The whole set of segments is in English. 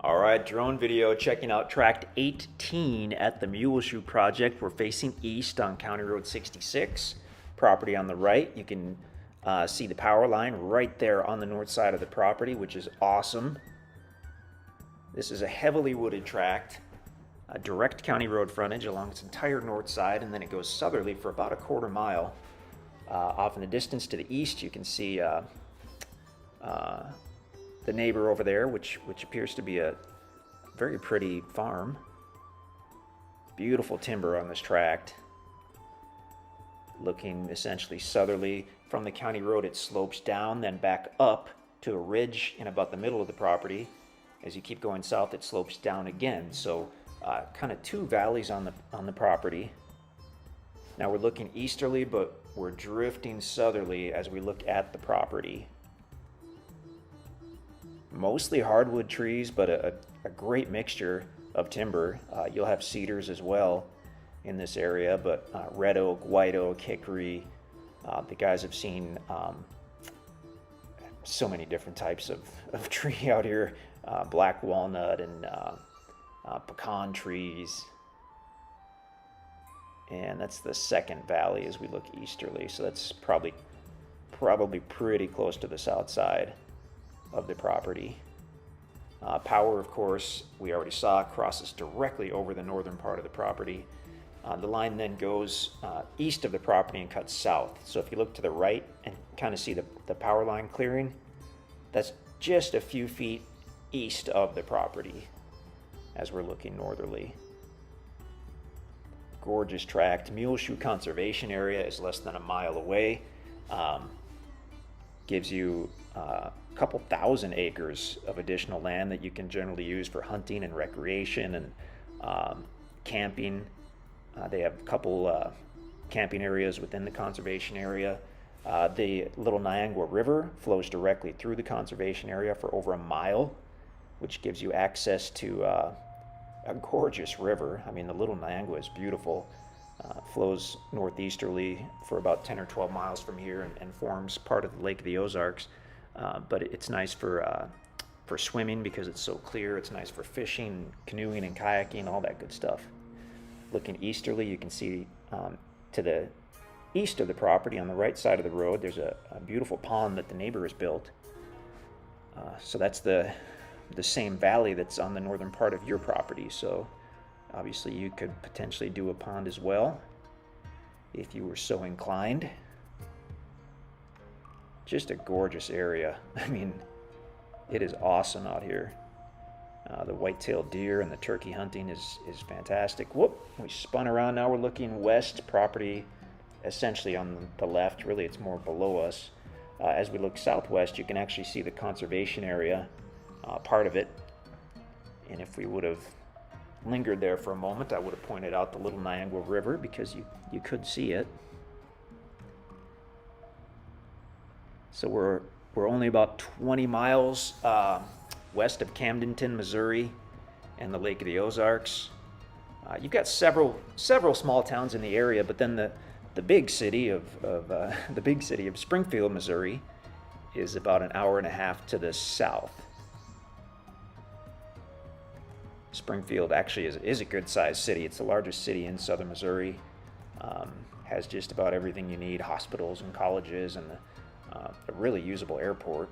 All right, drone video checking out tract 18 at the Mule Shoe Project. We're facing east on County Road 66. Property on the right. You can see the power line right there on the north side of the property, which is awesome. This is a heavily wooded tract, a direct county road frontage along its entire north side, and then it goes southerly for about a quarter mile. Off in the distance to the east, you can see the neighbor over there, which appears to be a very pretty farm. Beautiful timber on this tract. Looking essentially southerly from the county road, it slopes down, then back up to a ridge in about the middle of the property. As you keep going south, it slopes down again. So kind of two valleys on the property. Now we're looking easterly, but we're drifting southerly as we look at the property. Mostly hardwood trees, but a great mixture of timber. You'll have cedars as well in this area, but red oak, white oak, hickory. The guys have seen so many different types of tree out here. Black walnut and pecan trees. And that's the second valley as we look easterly. So that's probably pretty close to the south side of the property. Power, of course, we already saw, crosses directly over the northern part of the property. The line then goes east of the property and cuts south. So if you look to the right and kind of see the power line clearing, that's just a few feet east of the property as we're looking northerly. Gorgeous tract. Mule Shoe Conservation Area is less than a mile away. Gives you a couple thousand acres of additional land that you can generally use for hunting and recreation and camping. They have a couple camping areas within the conservation area. The Little Niangua River flows directly through the conservation area for over a mile, which gives you access to a gorgeous river. I mean, the Little Niangua is beautiful. Flows northeasterly for about 10 or 12 miles from here and forms part of the Lake of the Ozarks. But it's nice for swimming because it's so clear. It's nice for fishing, canoeing, and kayaking, all that good stuff. Looking easterly, you can see to the east of the property on the right side of the road, there's a beautiful pond that the neighbor has built. So that's the same valley that's on the northern part of your property. So obviously you could potentially do a pond as well if you were so inclined. Just a gorgeous area. I mean, it is awesome out here. The white-tailed deer and the turkey hunting is fantastic. Whoop, we spun around. Now we're looking west, property essentially on the left. Really, it's more below us. As we look southwest, you can actually see the conservation area, part of it. And if we would have lingered there for a moment, I would have pointed out the Little Niangua River because you could see it. So we're only about 20 miles west of Camdenton, Missouri, and the Lake of the Ozarks. You've got several small towns in the area, but then the big city of Springfield, Missouri, is about an hour and a half to the south. Springfield actually is a good-sized city. It's the largest city in southern Missouri. Has just about everything you need: hospitals and colleges, and a really usable airport.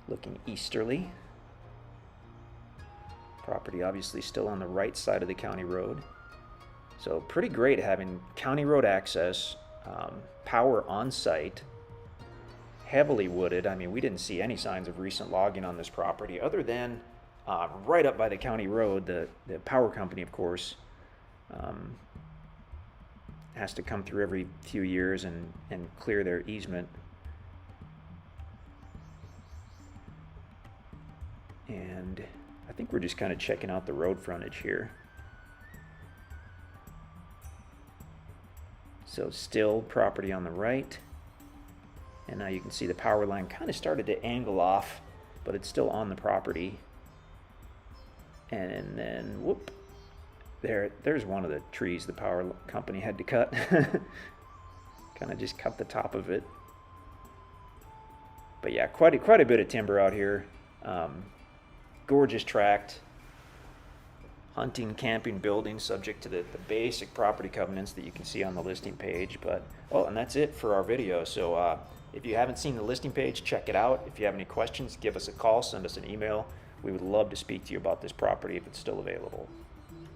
Looking easterly, property obviously still on the right side of the county road. So pretty great having county road access, power on site, heavily wooded. I mean, we didn't see any signs of recent logging on this property other than right up by the county road. The power company, of course, has to come through every few years and clear their easement. And I think we're just kind of checking out the road frontage here. So still property on the right. And now you can see the power line kind of started to angle off, but it's still on the property. And then, whoop, there's one of the trees the power company had to cut. Kind of just cut the top of it. But yeah, quite a bit of timber out here. gorgeous tract. Hunting, camping, building, subject to the basic property covenants that you can see on the listing page. But, oh, and that's it for our video. So if you haven't seen the listing page, check it out. If you have any questions, give us a call, send us an email. We would love to speak to you about this property if it's still available.